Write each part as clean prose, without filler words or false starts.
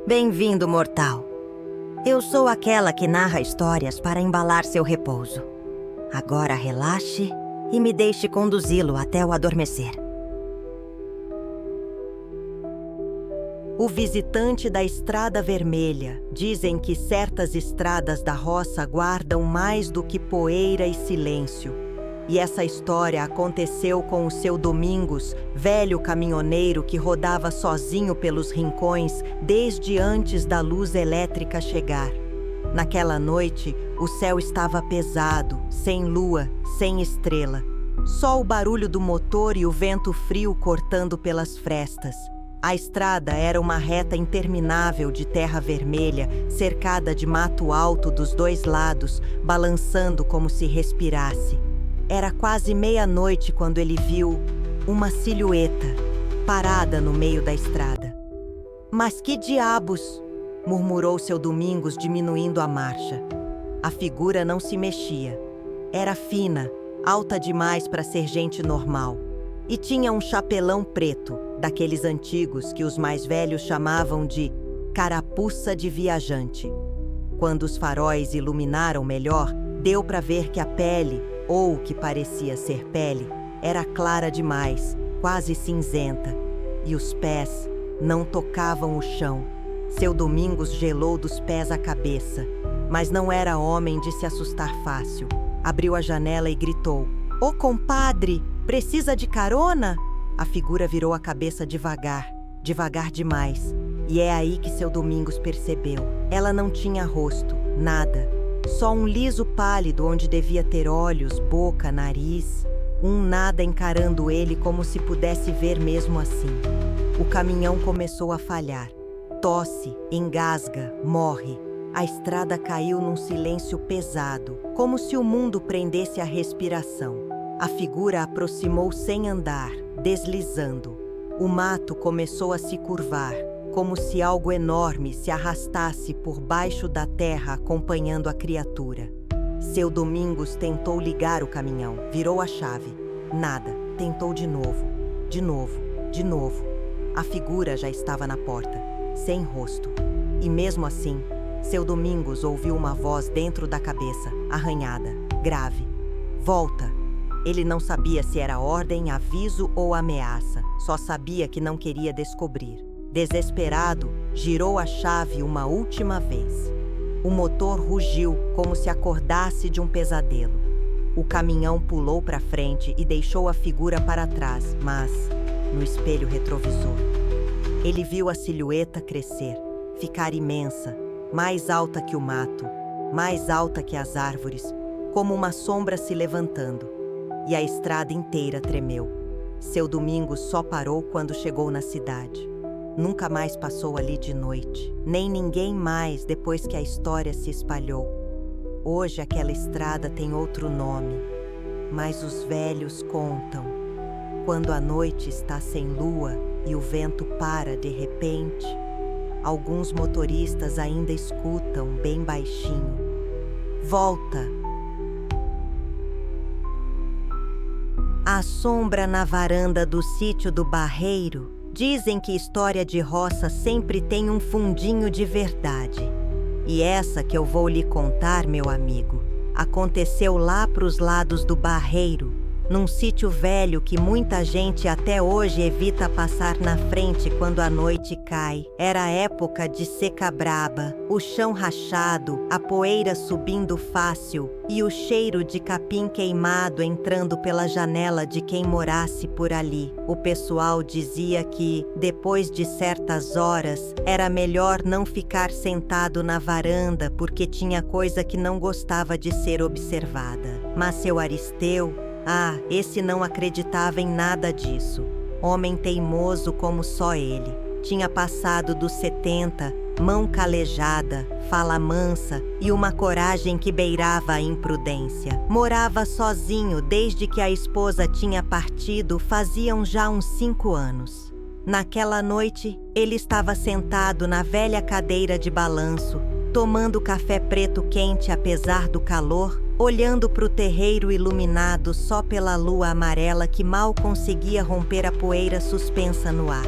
Bem-vindo, mortal. Eu sou aquela que narra histórias para embalar seu repouso. Agora relaxe e me deixe conduzi-lo até o adormecer. O visitante da Estrada Vermelha. Dizem que certas estradas da roça guardam mais do que poeira e silêncio. E essa história aconteceu com o seu Domingos, velho caminhoneiro que rodava sozinho pelos rincões desde antes da luz elétrica chegar. Naquela noite, o céu estava pesado, sem lua, sem estrela. Só o barulho do motor e o vento frio cortando pelas frestas. A estrada era uma reta interminável de terra vermelha, cercada de mato alto dos dois lados, balançando como se respirasse. Era quase meia-noite quando ele viu uma silhueta parada no meio da estrada. "Mas que diabos!" murmurou seu Domingos, diminuindo a marcha. A figura não se mexia. Era fina, alta demais para ser gente normal. E tinha um chapelão preto, daqueles antigos que os mais velhos chamavam de carapuça de viajante. Quando os faróis iluminaram melhor, deu para ver que a pele, ou o que parecia ser pele, era clara demais, quase cinzenta, e os pés não tocavam o chão. Seu Domingos gelou dos pés à cabeça, mas não era homem de se assustar fácil. Abriu a janela e gritou: "Ô compadre, precisa de carona?" A figura virou a cabeça devagar, devagar demais, e é aí que seu Domingos percebeu. Ela não tinha rosto, nada. Só um liso pálido onde devia ter olhos, boca, nariz. Um nada encarando ele como se pudesse ver mesmo assim. O caminhão começou a falhar. Tosse, engasga, morre. A estrada caiu num silêncio pesado, como se o mundo prendesse a respiração. A figura aproximou sem andar, deslizando. O mato começou a se curvar, como se algo enorme se arrastasse por baixo da terra acompanhando a criatura. Seu Domingos tentou ligar o caminhão, virou a chave. Nada. Tentou de novo, de novo, de novo. A figura já estava na porta, sem rosto. E mesmo assim, seu Domingos ouviu uma voz dentro da cabeça, arranhada, grave. "Volta!" Ele não sabia se era ordem, aviso ou ameaça. Só sabia que não queria descobrir. Desesperado, girou a chave uma última vez. O motor rugiu como se acordasse de um pesadelo. O caminhão pulou para frente e deixou a figura para trás, mas no espelho retrovisor. Ele viu a silhueta crescer, ficar imensa, mais alta que o mato, mais alta que as árvores, como uma sombra se levantando. E a estrada inteira tremeu. Seu Domingos só parou quando chegou na cidade. Nunca mais passou ali de noite, nem ninguém mais depois que a história se espalhou. Hoje aquela estrada tem outro nome, mas os velhos contam. Quando a noite está sem lua e o vento para de repente, alguns motoristas ainda escutam bem baixinho: "Volta!" A sombra na varanda do sítio do Barreiro. Dizem que história de roça sempre tem um fundinho de verdade. E essa que eu vou lhe contar, meu amigo, aconteceu lá pros lados do Barreiro, num sítio velho que muita gente até hoje evita passar na frente quando a noite cai. Era época de seca braba, o chão rachado, a poeira subindo fácil e o cheiro de capim queimado entrando pela janela de quem morasse por ali. O pessoal dizia que, depois de certas horas, era melhor não ficar sentado na varanda porque tinha coisa que não gostava de ser observada. Mas seu Aristeu, esse não acreditava em nada disso. Homem teimoso como só ele. Tinha passado dos 70, mão calejada, fala mansa e uma coragem que beirava a imprudência. Morava sozinho desde que a esposa tinha partido, faziam já uns 5 anos. Naquela noite, ele estava sentado na velha cadeira de balanço, tomando café preto quente apesar do calor, olhando para o terreiro iluminado só pela lua amarela que mal conseguia romper a poeira suspensa no ar.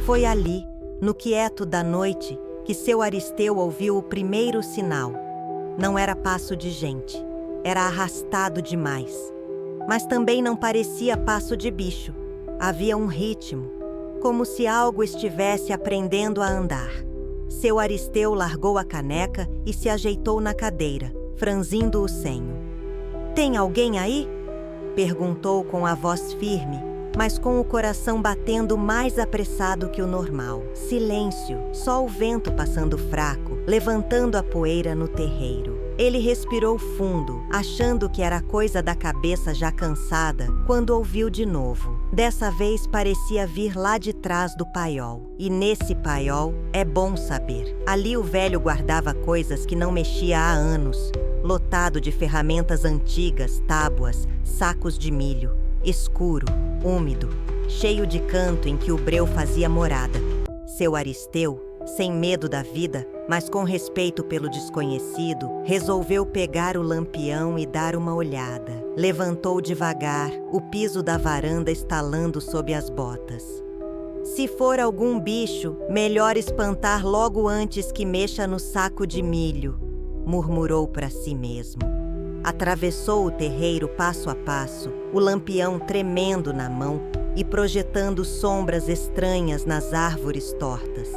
Foi ali, no quieto da noite, que seu Aristeu ouviu o primeiro sinal. Não era passo de gente, era arrastado demais. Mas também não parecia passo de bicho. Havia um ritmo, como se algo estivesse aprendendo a andar. Seu Aristeu largou a caneca e se ajeitou na cadeira, franzindo o senho. "Tem alguém aí?" perguntou com a voz firme, mas com o coração batendo mais apressado que o normal. Silêncio, só o vento passando fraco, levantando a poeira no terreiro. Ele respirou fundo, achando que era coisa da cabeça já cansada, quando ouviu de novo. Dessa vez parecia vir lá de trás do paiol. E nesse paiol, é bom saber, ali o velho guardava coisas que não mexia há anos, lotado de ferramentas antigas, tábuas, sacos de milho, escuro, úmido, cheio de canto em que o breu fazia morada. Seu Aristeu, sem medo da vida, mas com respeito pelo desconhecido, resolveu pegar o lampião e dar uma olhada. Levantou devagar, o piso da varanda estalando sob as botas. "Se for algum bicho, melhor espantar logo antes que mexa no saco de milho", murmurou para si mesmo. Atravessou o terreiro passo a passo, o lampião tremendo na mão e projetando sombras estranhas nas árvores tortas.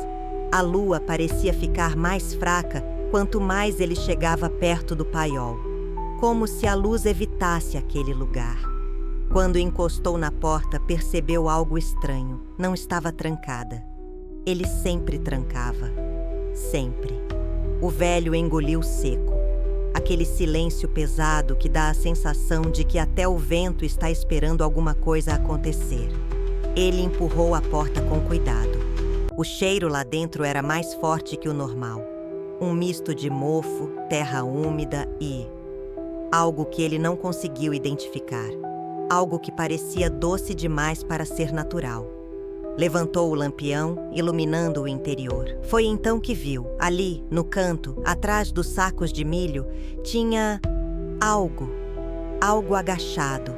A lua parecia ficar mais fraca quanto mais ele chegava perto do paiol, como se a luz evitasse aquele lugar. Quando encostou na porta, percebeu algo estranho. Não estava trancada. Ele sempre trancava. Sempre. O velho engoliu seco. Aquele silêncio pesado que dá a sensação de que até o vento está esperando alguma coisa acontecer. Ele empurrou a porta com cuidado. O cheiro lá dentro era mais forte que o normal. Um misto de mofo, terra úmida e algo que ele não conseguiu identificar. Algo que parecia doce demais para ser natural. Levantou o lampião, iluminando o interior. Foi então que viu, ali, no canto, atrás dos sacos de milho, tinha algo agachado.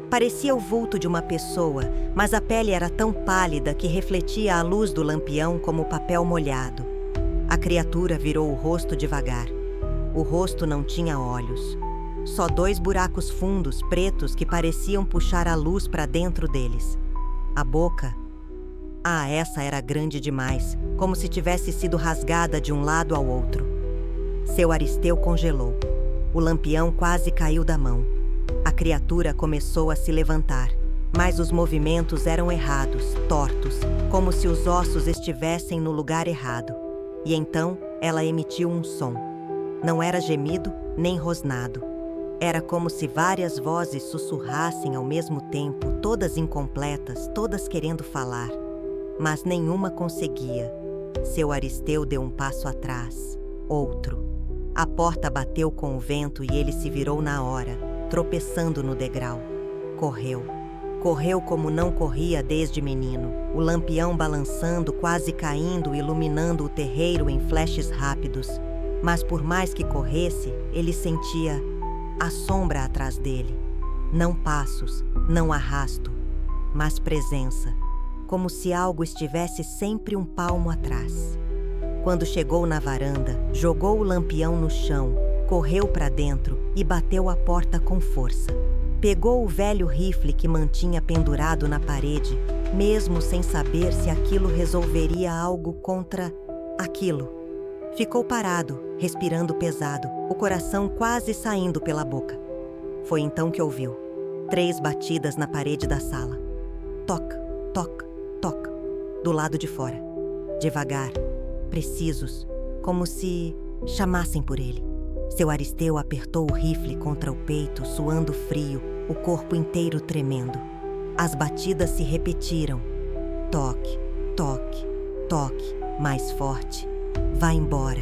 Parecia o vulto de uma pessoa, mas a pele era tão pálida que refletia a luz do lampião como papel molhado. A criatura virou o rosto devagar. O rosto não tinha olhos. Só 2 buracos fundos, pretos, que pareciam puxar a luz para dentro deles. A boca... essa era grande demais, como se tivesse sido rasgada de um lado ao outro. Seu Aristeu congelou. O lampião quase caiu da mão. A criatura começou a se levantar, mas os movimentos eram errados, tortos, como se os ossos estivessem no lugar errado. E então ela emitiu um som. Não era gemido nem rosnado. Era como se várias vozes sussurrassem ao mesmo tempo, todas incompletas, todas querendo falar. Mas nenhuma conseguia. Seu Aristeu deu um passo atrás, outro. A porta bateu com o vento e ele se virou na hora, tropeçando no degrau. Correu. Correu como não corria desde menino, o lampião balançando, quase caindo, iluminando o terreiro em flashes rápidos. Mas por mais que corresse, ele sentia a sombra atrás dele. Não passos, não arrasto, mas presença, como se algo estivesse sempre um palmo atrás. Quando chegou na varanda, jogou o lampião no chão, correu para dentro e bateu a porta com força. Pegou o velho rifle que mantinha pendurado na parede, mesmo sem saber se aquilo resolveria algo contra aquilo. Ficou parado, respirando pesado, o coração quase saindo pela boca. Foi então que ouviu 3 batidas na parede da sala. Toc, toc, toc, do lado de fora. Devagar, precisos, como se chamassem por ele. Seu Aristeu apertou o rifle contra o peito, suando frio, o corpo inteiro tremendo. As batidas se repetiram. Toque, toque, toque, mais forte. Vá embora,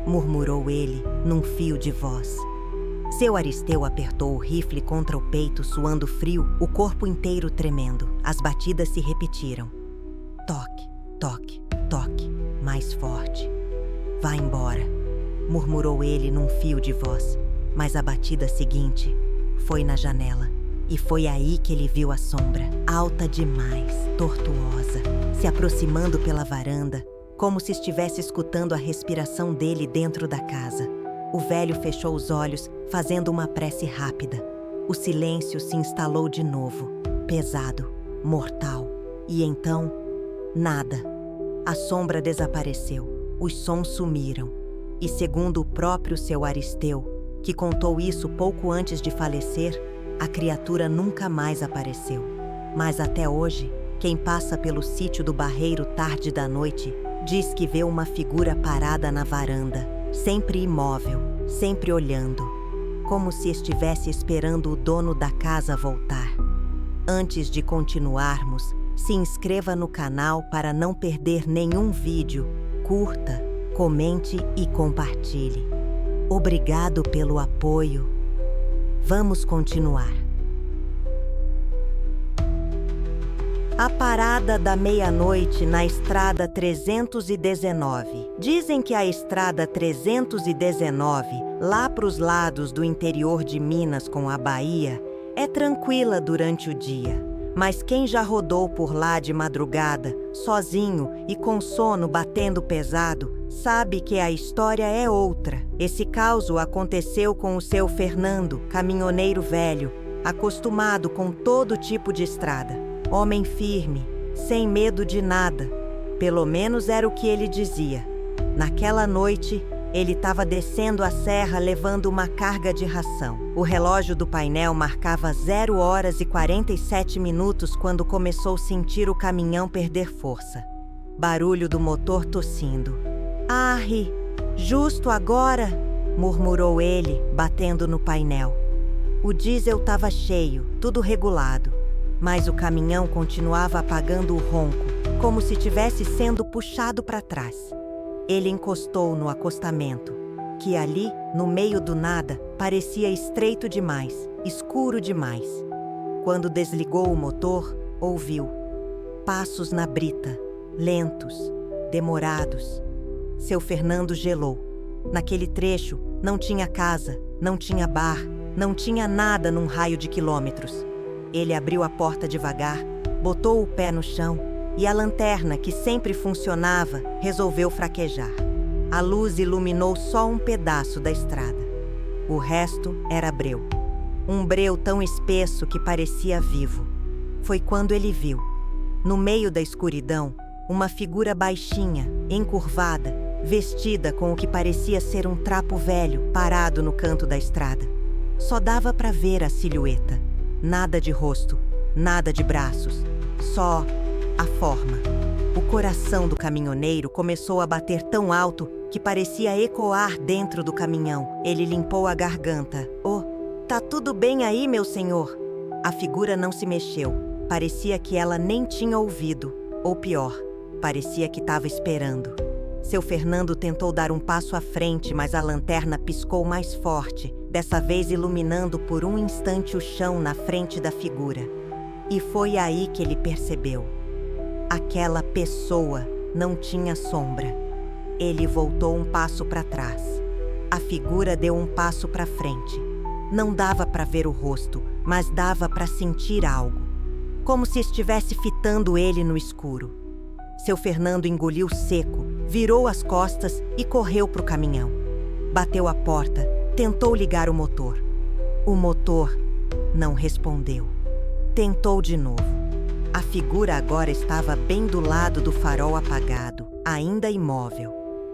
murmurou ele num fio de voz. Seu Aristeu apertou o rifle contra o peito, suando frio, o corpo inteiro tremendo. As batidas se repetiram. Toque, toque, toque, mais forte. Vá embora, murmurou ele num fio de voz. Mas a batida seguinte foi na janela. E foi aí que ele viu a sombra, alta demais, tortuosa, se aproximando pela varanda, como se estivesse escutando a respiração dele dentro da casa. O velho fechou os olhos, fazendo uma prece rápida. O silêncio se instalou de novo, pesado, mortal. E então, nada. A sombra desapareceu, os sons sumiram. E segundo o próprio seu Aristeu, que contou isso pouco antes de falecer, a criatura nunca mais apareceu. Mas até hoje, quem passa pelo sítio do Barreiro tarde da noite diz que vê uma figura parada na varanda, sempre imóvel, sempre olhando, como se estivesse esperando o dono da casa voltar. Antes de continuarmos, se inscreva no canal para não perder nenhum vídeo, curta, comente e compartilhe. Obrigado pelo apoio. Vamos continuar. A parada da meia-noite na estrada 319. Dizem que a estrada 319, lá para os lados do interior de Minas com a Bahia, é tranquila durante o dia. Mas quem já rodou por lá de madrugada, sozinho e com sono batendo pesado, sabe que a história é outra. Esse caos aconteceu com o seu Fernando, caminhoneiro velho, acostumado com todo tipo de estrada. Homem firme, sem medo de nada. Pelo menos era o que ele dizia. Naquela noite, ele estava descendo a serra levando uma carga de ração. O relógio do painel marcava 0 horas e 47 minutos quando começou a sentir o caminhão perder força. Barulho do motor tossindo. "Arre, justo agora!" murmurou ele, batendo no painel. O diesel estava cheio, tudo regulado, mas o caminhão continuava apagando o ronco, como se tivesse sendo puxado para trás. Ele encostou no acostamento, que ali, no meio do nada, parecia estreito demais, escuro demais. Quando desligou o motor, ouviu passos na brita, lentos, demorados. Seu Fernando gelou. Naquele trecho, não tinha casa, não tinha bar, não tinha nada num raio de quilômetros. Ele abriu a porta devagar, botou o pé no chão e a lanterna, que sempre funcionava, resolveu fraquejar. A luz iluminou só um pedaço da estrada. O resto era breu. Um breu tão espesso que parecia vivo. Foi quando ele viu, no meio da escuridão, uma figura baixinha, encurvada, vestida com o que parecia ser um trapo velho parado no canto da estrada. Só dava para ver a silhueta. Nada de rosto, nada de braços, só a forma. O coração do caminhoneiro começou a bater tão alto que parecia ecoar dentro do caminhão. Ele limpou a garganta. "Oh, tá tudo bem aí, meu senhor?" A figura não se mexeu. Parecia que ela nem tinha ouvido. Ou pior, parecia que estava esperando. Seu Fernando tentou dar um passo à frente, mas a lanterna piscou mais forte, dessa vez iluminando por um instante o chão na frente da figura. E foi aí que ele percebeu. Aquela pessoa não tinha sombra. Ele voltou um passo para trás. A figura deu um passo para frente. Não dava para ver o rosto, mas dava para sentir algo. Como se estivesse fitando ele no escuro. Seu Fernando engoliu seco, virou as costas e correu para o caminhão. Bateu a porta, tentou ligar o motor. O motor não respondeu. Tentou de novo. A figura agora estava bem do lado do farol apagado, ainda imóvel,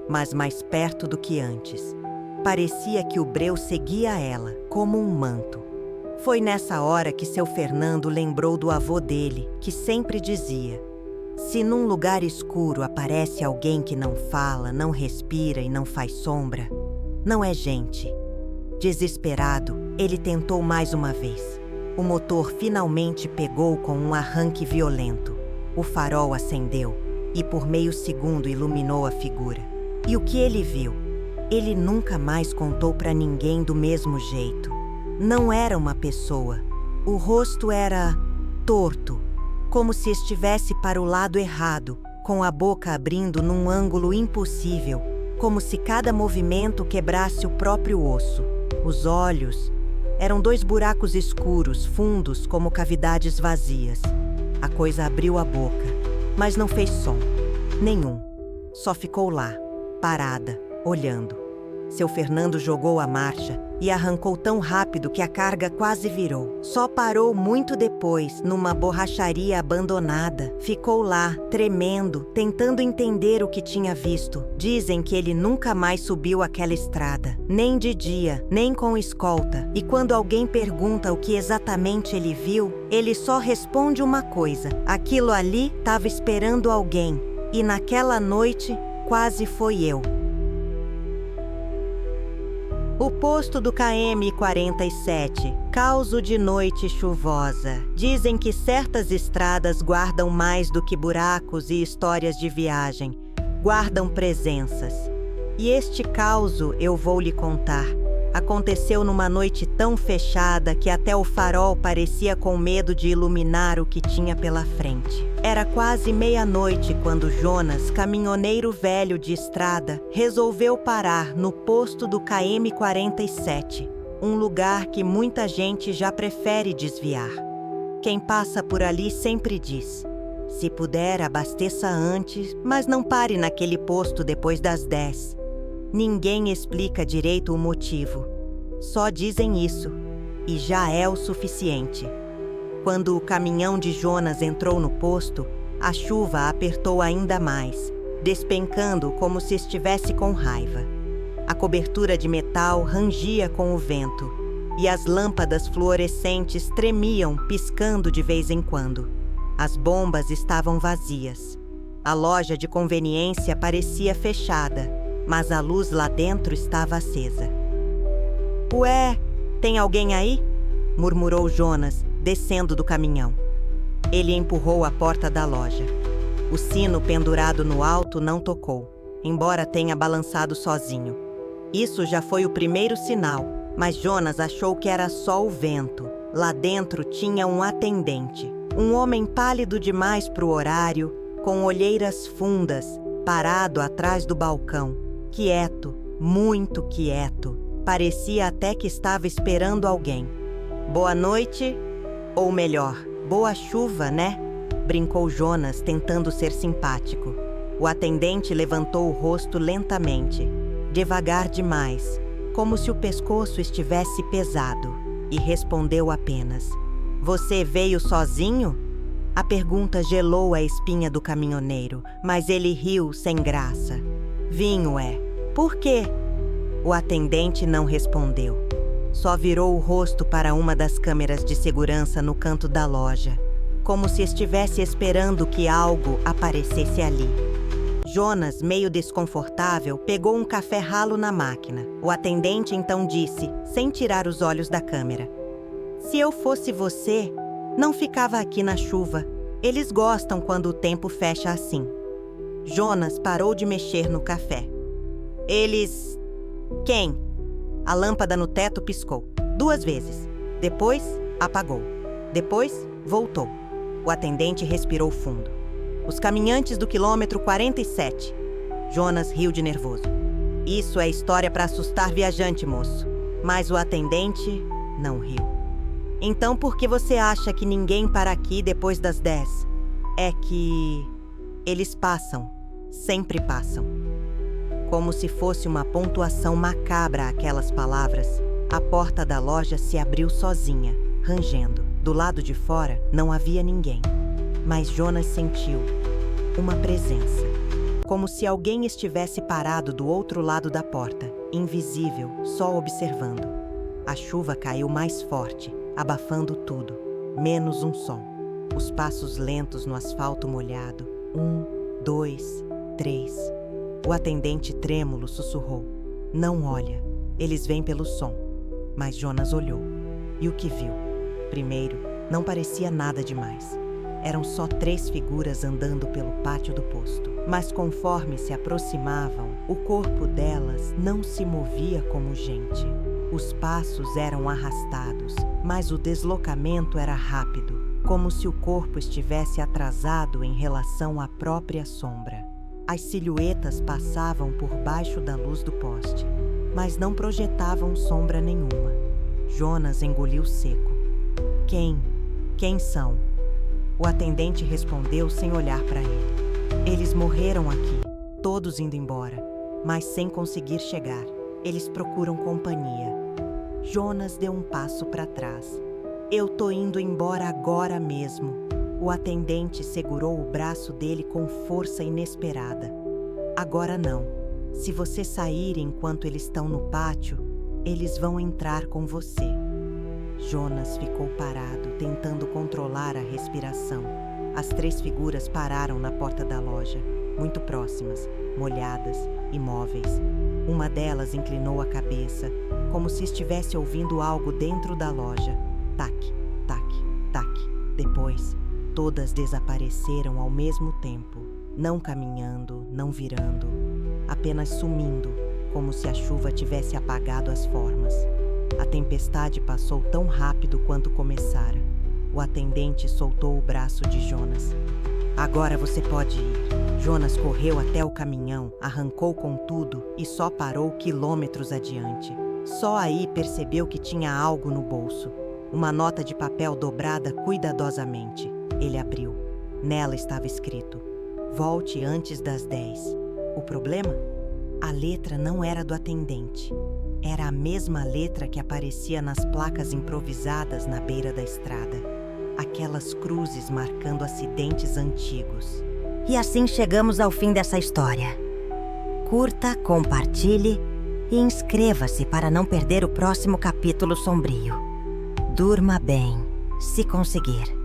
mas mais perto do que antes. Parecia que o breu seguia ela, como um manto. Foi nessa hora que seu Fernando lembrou do avô dele, que sempre dizia: "Se num lugar escuro aparece alguém que não fala, não respira e não faz sombra, não é gente." Desesperado, ele tentou mais uma vez. O motor finalmente pegou com um arranque violento. O farol acendeu e por meio segundo iluminou a figura. E o que ele viu? Ele nunca mais contou para ninguém do mesmo jeito. Não era uma pessoa. O rosto era torto, como se estivesse para o lado errado, com a boca abrindo num ângulo impossível, como se cada movimento quebrasse o próprio osso. Os olhos eram 2 buracos escuros, fundos como cavidades vazias. A coisa abriu a boca, mas não fez som. Nenhum. só ficou lá, parada, olhando. Seu Fernando jogou a marcha e arrancou tão rápido que a carga quase virou. Só parou muito depois, numa borracharia abandonada. Ficou lá, tremendo, tentando entender o que tinha visto. Dizem que ele nunca mais subiu aquela estrada, nem de dia, nem com escolta. E quando alguém pergunta o que exatamente ele viu, ele só responde uma coisa: aquilo ali estava esperando alguém. E naquela noite, quase foi eu. O posto do KM-47, causo de noite chuvosa. Dizem que certas estradas guardam mais do que buracos e histórias de viagem. Guardam presenças. E este causo eu vou lhe contar. Aconteceu numa noite tão fechada que até o farol parecia com medo de iluminar o que tinha pela frente. Era quase meia-noite quando Jonas, caminhoneiro velho de estrada, resolveu parar no posto do KM-47, um lugar que muita gente já prefere desviar. Quem passa por ali sempre diz: se puder, abasteça antes, mas não pare naquele posto depois das 10. Ninguém explica direito o motivo. Só dizem isso, e já é o suficiente. Quando o caminhão de Jonas entrou no posto, a chuva apertou ainda mais, despencando como se estivesse com raiva. A cobertura de metal rangia com o vento, e as lâmpadas fluorescentes tremiam, piscando de vez em quando. As bombas estavam vazias. A loja de conveniência parecia fechada, mas a luz lá dentro estava acesa. "Ué, tem alguém aí?" murmurou Jonas, descendo do caminhão. Ele empurrou a porta da loja. O sino pendurado no alto não tocou, embora tenha balançado sozinho. Isso já foi o primeiro sinal, mas Jonas achou que era só o vento. Lá dentro tinha um atendente, um homem pálido demais para o horário, com olheiras fundas, parado atrás do balcão. Quieto, muito quieto. Parecia até que estava esperando alguém. "Boa noite, ou melhor, boa chuva, né?" brincou Jonas, tentando ser simpático. O atendente levantou o rosto lentamente, devagar demais, como se o pescoço estivesse pesado, e respondeu apenas: "Você veio sozinho?" A pergunta gelou a espinha do caminhoneiro, mas ele riu sem graça. "Vim, ué. Por quê?" O atendente não respondeu. Só virou o rosto para uma das câmeras de segurança no canto da loja, como se estivesse esperando que algo aparecesse ali. Jonas, meio desconfortável, pegou um café ralo na máquina. O atendente então disse, sem tirar os olhos da câmera: "Se eu fosse você, não ficava aqui na chuva. Eles gostam quando o tempo fecha assim." Jonas parou de mexer no café. "Eles... quem?" A lâmpada no teto piscou 2 vezes. Depois, apagou. Depois, voltou. O atendente respirou fundo. "Os caminhantes do quilômetro 47. Jonas riu de nervoso. "Isso é história para assustar viajante, moço." Mas o atendente não riu. "Então por que você acha que ninguém para aqui depois das 10? É que... eles passam. Sempre passam." Como se fosse uma pontuação macabra aquelas palavras, a porta da loja se abriu sozinha, rangendo. Do lado de fora não havia ninguém. Mas Jonas sentiu uma presença. Como se alguém estivesse parado do outro lado da porta, invisível, só observando. A chuva caiu mais forte, abafando tudo, menos um som. Os passos lentos no asfalto molhado. 1, 2, 3... O atendente trêmulo sussurrou: "Não olha, eles vêm pelo som." Mas Jonas olhou. E o que viu? Primeiro, não parecia nada demais. Eram só 3 figuras andando pelo pátio do posto. Mas conforme se aproximavam, o corpo delas não se movia como gente. Os passos eram arrastados, mas o deslocamento era rápido, como se o corpo estivesse atrasado em relação à própria sombra. As silhuetas passavam por baixo da luz do poste, mas não projetavam sombra nenhuma. Jonas engoliu seco. Quem são?" O atendente respondeu sem olhar para ele. "Eles morreram aqui. todos indo embora, mas sem conseguir chegar. Eles procuram companhia. Jonas deu um passo para trás. Eu tô indo embora agora mesmo. O atendente segurou o braço dele com força inesperada. Agora não. Se você sair enquanto eles estão no pátio, eles vão entrar com você. Jonas ficou parado, tentando controlar a respiração. As 3 figuras pararam na porta da loja, muito próximas, molhadas, imóveis. Uma delas inclinou a cabeça, como se estivesse ouvindo algo dentro da loja. Tac, tac, tac. Depois, todas desapareceram ao mesmo tempo, não caminhando, não virando, apenas sumindo, como se a chuva tivesse apagado as formas. A tempestade passou tão rápido quanto começara. O atendente soltou o braço de Jonas. Agora você pode ir. Jonas correu até o caminhão, arrancou com tudo e só parou quilômetros adiante. Só aí percebeu que tinha algo no bolso. Uma nota de papel dobrada cuidadosamente. Ele abriu. Nela estava escrito: volte antes das 10. O problema? A letra não era do atendente. Era a mesma letra que aparecia nas placas improvisadas na beira da estrada. Aquelas cruzes marcando acidentes antigos. E assim chegamos ao fim dessa história. Curta, compartilhe e inscreva-se para não perder o próximo capítulo sombrio. Durma bem, se conseguir.